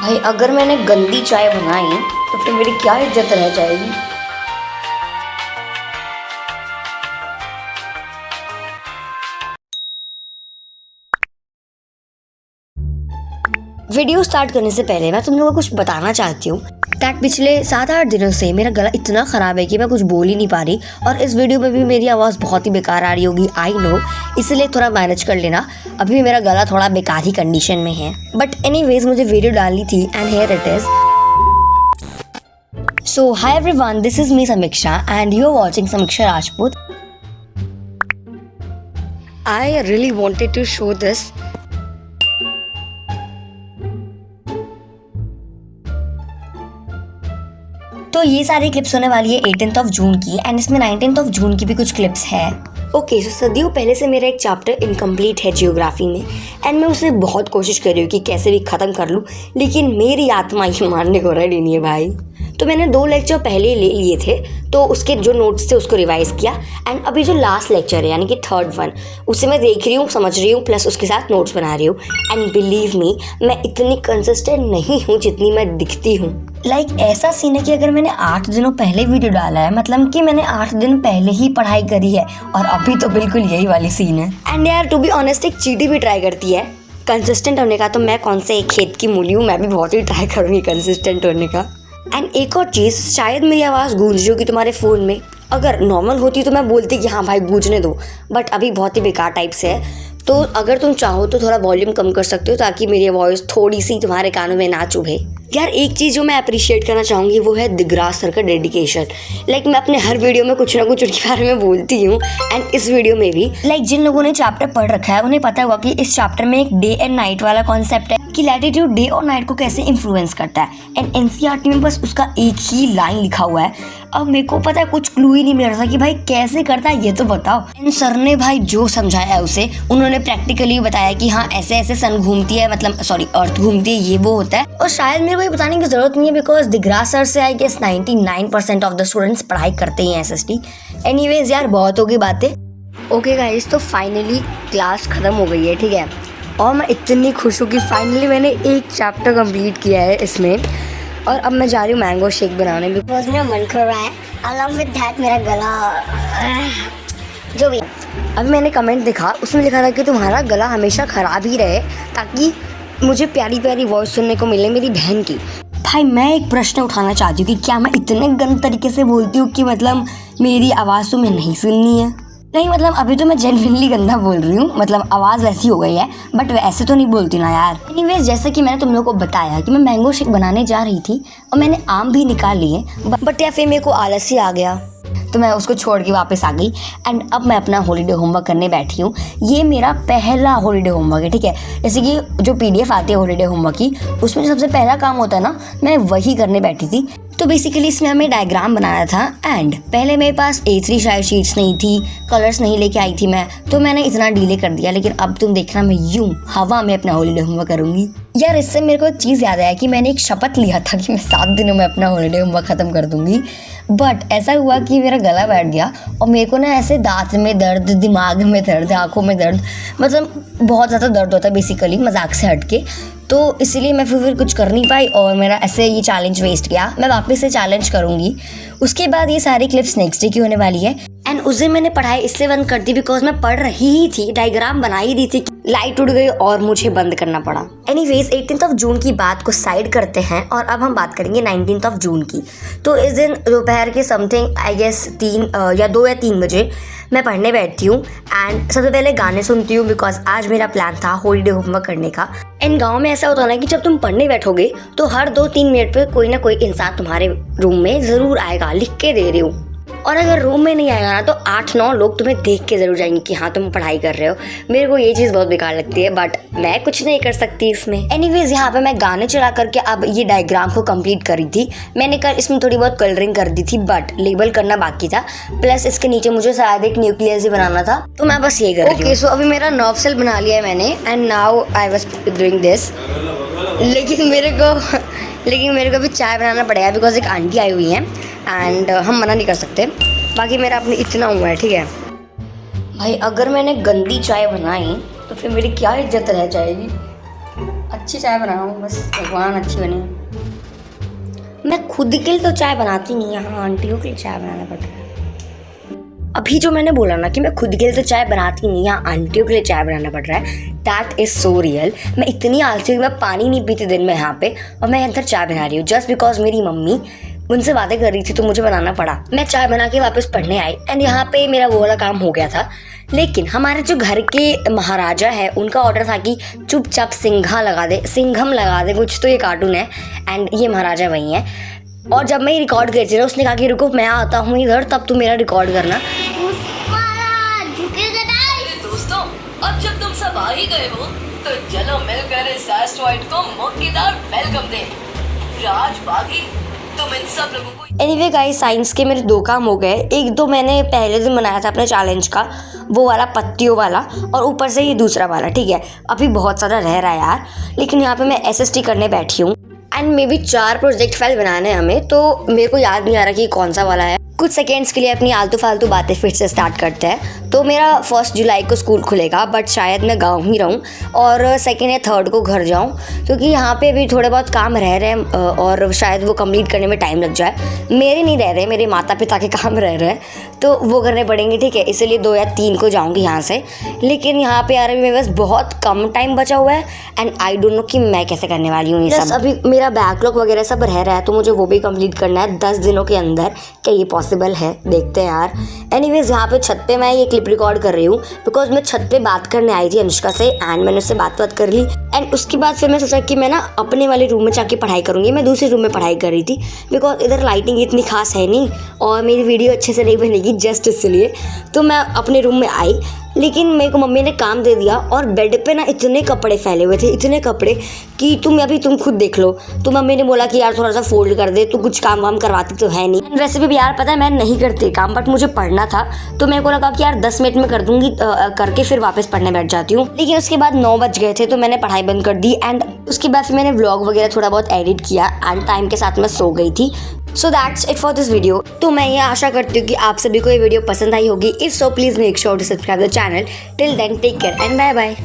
भाई अगर मैंने गंदी चाय बनाई तो फिर मेरी क्या इज्जत रह जाएगी। वीडियो स्टार्ट करने से पहले मैं तुम लोगों को कुछ बताना चाहती हूँ दैट पिछले 7-8 दिनों से मेरा गला इतना ख़राब है कि मैं कुछ बोल ही नहीं पा रही, और इस वीडियो में भी मेरी आवाज़ बहुत ही बेकार आ रही होगी, आई नो, इसलिए थोड़ा मैनेज कर लेना। अभी मेरा गला थोड़ा बेकार ही कंडीशन में है, बट एनीवेज मुझे वीडियो डालनी थी and here it is. So hi everyone, this is me Samiksha and you are watching Samiksha Rajput. I really wanted to show this. तो ये सारी क्लिप्स होने वाली है 18th ऑफ जून की, एंड इसमें 19th ऑफ जून की भी कुछ क्लिप्स है। ओके, सो सदियों पहले से मेरा एक चैप्टर इनकम्प्लीट है जियोग्राफी में, एंड मैं उसे बहुत कोशिश कर रही हूँ कि कैसे भी ख़त्म कर लूँ, लेकिन मेरी आत्मा ही मानने को रेडी नहीं है भाई। तो मैंने 2 लेक्चर पहले ले लिए थे, तो उसके जो नोट्स थे उसको रिवाइज़ किया, एंड अभी जो लास्ट लेक्चर है यानी कि 3rd वन, उसे मैं देख रही हूँ, समझ रही हूँ, प्लस उसके साथ नोट्स बना रही हूँ। एंड बिलीव मी, मैं इतनी कंसिस्टेंट नहीं हूँ जितनी मैं दिखती हूँ। ऐसा सीन है कि अगर मैंने 8 दिनों पहले वीडियो डाला है, मतलब कि मैंने 8 दिन पहले ही पढ़ाई करी है, और अभी तो बिल्कुल यही वाली सीन है। एंड यार टू बी ऑनेस्ट, एक चींटी भी ट्राई करती है कंसिस्टेंट होने का, तो मैं कौन से एक खेत की मूली हूँ, मैं भी बहुत ही ट्राई करूँगी कंसिस्टेंट होने का। एंड एक और चीज़, शायद मेरी आवाज़ गूंज रही होगी तुम्हारे फ़ोन में। अगर नॉर्मल होती तो मैं बोलती कि हाँ भाई गूंजने दो, बट अभी बहुत ही बेकार टाइप से है, तो अगर तुम चाहो तो थोड़ा वॉल्यूम कम कर सकते हो ताकि मेरी वॉइस थोड़ी सी तुम्हारे कानों में ना चुभे। यार एक चीज़ जो मैं अप्रिशिएट करना चाहूँगी वो है दिगराज सर का डेडिकेशन। मैं अपने हर वीडियो में कुछ ना कुछ उनके बारे में बोलती हूँ, एंड इस वीडियो में भी जिन लोगों ने चैप्टर पढ़ रखा है उन्हें पता होगा कि इस चैप्टर में एक डे एंड नाइट वाला कॉन्सेप्ट है कि लैटिट्यूड डे और नाइट को कैसे इन्फ्लुएंस करता है, एंड एनसीईआरटी में बस उसका एक ही लाइन लिखा हुआ है। अब मेरे को पता है कुछ क्लू ही नहीं मिल रहा था कि भाई कैसे करता है ये तो बताओ। एंड सर ने भाई जो समझाया है उसे, उन्होंने प्रैक्टिकली बताया कि हाँ ऐसे ऐसे सन घूमती है, अर्थ घूमती है, ये वो होता है। और शायद मेरे को ये बताने की जरूरत नहीं है, बिकॉज दिगराज सर से I guess 99% of the students पढ़ाई करते हैं एसएसटी। एनीवेज यार बहुत होगी बातें। ओके गाइस, तो फाइनली क्लास खत्म हो गई है, ठीक है, और मैं इतनी खुश हूँ कि फाइनली मैंने एक चैप्टर कंप्लीट किया है इसमें, और अब मैं जा रही हूँ मैंगो शेक बनाने। बिकॉज मेरा मन कर रहा है, अलॉन्ग विद दैट मेरा गला जो भी। अभी मैंने कमेंट देखा, उसमें लिखा था कि तुम्हारा गला हमेशा ख़राब ही रहे ताकि मुझे प्यारी प्यारी वॉइस सुनने को मिले मेरी बहन की। भाई मैं एक प्रश्न उठाना चाहती हूँ कि क्या मैं इतने गंदे तरीके से बोलती हूँ कि मेरी आवाज़ तुम्हें नहीं सुननी है? नहीं, अभी तो मैं जेन्युइनली गंदा बोल रही हूँ, आवाज़ वैसी हो गई है, बट वैसे तो नहीं बोलती ना यार। एनीवेज, जैसे कि मैंने तुम लोगों को बताया कि मैं मैंगो शेक बनाने जा रही थी, और मैंने आम भी निकाल लिए, बट या फिर मेरे को आलस ही आ गया, तो मैं उसको छोड़ के वापस आ गई। एंड अब मैं अपना हॉलीडे होमवर्क करने बैठी हूँ। ये मेरा पहला हॉलीडे होमवर्क है, ठीक है। जैसे कि जो PDF आती है हॉलीडे होमवर्क की, उसमें जो सबसे पहला काम होता है ना, मैं वही करने बैठी थी। तो बेसिकली इसमें हमें डायग्राम बनाना था, एंड पहले मेरे पास A3 शायद शीट्स नहीं थी, कलर्स नहीं लेके आई थी मैं, तो मैंने इतना डिले कर दिया। लेकिन अब तुम देखना, मैं यूं हवा में अपना हॉलीडे होमवर्क करूँगी। यार इससे मेरे को एक चीज़ याद आया कि मैंने एक शपथ लिया था कि मैं 7 दिनों में अपना हॉलीडे होमवर्क ख़त्म कर दूँगी, बट ऐसा हुआ कि मेरा गला बैठ गया, और मेरे को ना ऐसे दांत में दर्द, दिमाग में दर्द, आँखों में दर्द, बहुत ज़्यादा दर्द होता है बेसिकली, मजाक से हटके। तो इसीलिए मैं फिर कुछ कर नहीं पाई, और मेरा ऐसे ये चैलेंज वेस्ट गया। मैं वापस से चैलेंज करूँगी। उसके बाद ये सारी क्लिप्स नेक्स्ट डे की होने वाली है, एंड उस दिन मैंने पढ़ाई इसलिए बंद कर दी बिकॉज मैं पढ़ रही ही थी, डायग्राम बना ही दी थी, लाइट उड़ गई और मुझे बंद करना पड़ा। एनीवेज, 18th ऑफ जून की बात को साइड करते हैं, और अब हम बात करेंगे 19th ऑफ जून की। तो इस दिन दोपहर के समथिंग आई गेस 2 या 3 बजे मैं पढ़ने बैठती हूँ, एंड सबसे पहले गाने सुनती हूँ बिकॉज आज मेरा प्लान था हॉलीडे होमवर्क करने का। एंड गाँव में ऐसा होता है ना कि जब तुम पढ़ने बैठोगे तो हर 2-3 मिनट पे कोई ना कोई इंसान तुम्हारे रूम में ज़रूर आएगा, लिख के दे रही हूँ। और अगर रूम में नहीं आएगा ना तो 8-9 लोग तुम्हें देख के ज़रूर जाएंगे कि हाँ तुम पढ़ाई कर रहे हो। मेरे को ये चीज़ बहुत बेकार लगती है, बट मैं कुछ नहीं कर सकती इसमें। एनीवेज, यहाँ पे मैं गाने चला करके अब ये डायग्राम को कंप्लीट करी थी। मैंने कल इसमें थोड़ी बहुत कलरिंग कर दी थी, बट लेबल करना बाकी था, प्लस इसके नीचे मुझे शायद एक न्यूक्लियस ही बनाना था, तो मैं बस ये कर रही हूँ। ओके, सो अभी मेरा नर्व सेल बना लिया है मैंने, and now I was doing this. लेकिन मेरे को अभी चाय बनाना पड़ेगा बिकॉज एक आंटी आई हुई है, एंड हम मना नहीं कर सकते। बाकी मेरा अपनी इतना हुआ है, ठीक है। भाई अगर मैंने गंदी चाय बनाई तो फिर मेरी क्या इज्जत रह जाएगी। अच्छी चाय बनाऊँ बस, भगवान अच्छी बने। मैं खुद के लिए तो चाय बनाती नहीं, यहाँ आंटियों के लिए चाय बनाना पड़ता है। अभी जो मैंने बोला ना कि मैं खुद के लिए तो चाय बनाती नहीं, यहाँ आंटियों के लिए चाय बनाना पड़ रहा है, दैट इज़ सो रियल। मैं इतनी आलसी हूँ, मैं पानी नहीं पीती दिन में यहाँ पे, और मैं अंदर चाय बना रही हूँ जस्ट बिकॉज मेरी मम्मी मुझसे बातें कर रही थी तो मुझे बनाना पड़ा। मैं चाय बना के वापस पढ़ने आई एंड यहाँ पे मेरा वो वाला काम हो गया था। लेकिन हमारे जो घर के महाराजा है उनका ऑर्डर था कि चुपचाप सिंघम लगा दे, कुछ तो ये कार्टून है एंड ये महाराजा वही है। और जब मैं रिकॉर्ड कर रही थी उसने कहा कि रुको मैं आता हूँ इधर, तब तुम मेरा रिकॉर्ड करना। दोस्तों अब जब तुम सब आ ही गए हो तो चलो मिलकर इस एस्ट्रॉइड को मौकेदार वेलकम दें। राज बागी तुम इन सब लोगों को एनीवे गाइस, साइंस के मेरे 2 काम हो गए। एक तो मैंने पहले दिन बनाया था अपने चैलेंज का, वो वाला पत्तियों वाला, और ऊपर से ये दूसरा वाला। ठीक है, अभी बहुत ज़्यादा रह रहा है यार, लेकिन यहाँ पे मैं SST करने बैठी हूँ and may be 4 project file बनाने हैं हमें, तो मेरे को याद नहीं आ रहा कि कौन सा वाला है। कुछ सेकेंड्स के लिए अपनी आलतू फालतू बातें फिर से स्टार्ट करते हैं। तो मेरा 1 जुलाई को स्कूल खुलेगा, बट शायद मैं गाँव ही रहूँ और 2 या 3 को घर जाऊँ, क्योंकि यहाँ पे अभी थोड़े बहुत काम रह रहे हैं और शायद वो कंप्लीट करने में टाइम लग जाए। मेरे नहीं रह रहे, मेरे माता पिता के काम रह रहे हैं, तो वो करने पड़ेंगे। ठीक है, इसलिए 2 या 3 को जाऊँगी यहाँ से। लेकिन यहाँ पे यार मेरे पास बहुत कम टाइम बचा हुआ है एंड आई डोंट नो कि मैं कैसे करने वाली हूँ ये सब। अभी मेरा बैकलॉग वगैरह सब रह रहा है, तो मुझे वो भी कंप्लीट करना है 10 दिनों के अंदर। क्या ये पॉसिबल है? देखते हैं यार। एनीवेज, यहाँ पे छत पे मैं ये क्लिप रिकॉर्ड कर रही हूँ बिकॉज मैं छत पे बात करने आई थी अनुष्का से एंड मैंने उससे बात कर ली एंड उसके बाद फिर मैं सोचा कि मैं ना अपने वाले रूम में जाके पढ़ाई करूँगी। मैं दूसरे रूम में पढ़ाई कर रही थी बिकॉज इधर लाइटिंग इतनी खास है नहीं और मेरी वीडियो अच्छे से नहीं बनेगी जस्ट इसलिए। तो मैं अपने रूम में आई, लेकिन मेरे को मम्मी ने काम दे दिया और बेड पे ना इतने कपड़े फैले हुए थे, इतने कपड़े कि तुम खुद देख लो। तो मम्मी ने बोला कि यार थोड़ा सा फोल्ड कर दे, तो कुछ काम वाम करवाती तो है नहीं। वैसे भी यार पता है मैं नहीं करती काम, बट मुझे पढ़ना था तो मेरे को लगा कि यार 10 मिनट में कर दूंगी, करके फिर वापस पढ़ने बैठ जाती हूँ। लेकिन उसके बाद 9 बज गए थे तो मैंने पढ़ाई बंद कर दी एंड उसके बाद फिर मैंने व्लॉग वगैरह थोड़ा बहुत एडिट किया एंड टाइम के साथ मैं सो गई थी। So that's it for this video. तो मैं ये आशा करती हूँ कि आप सभी को ये वीडियो पसंद आई होगी। If so please make sure to subscribe the channel. Till then take care and bye bye.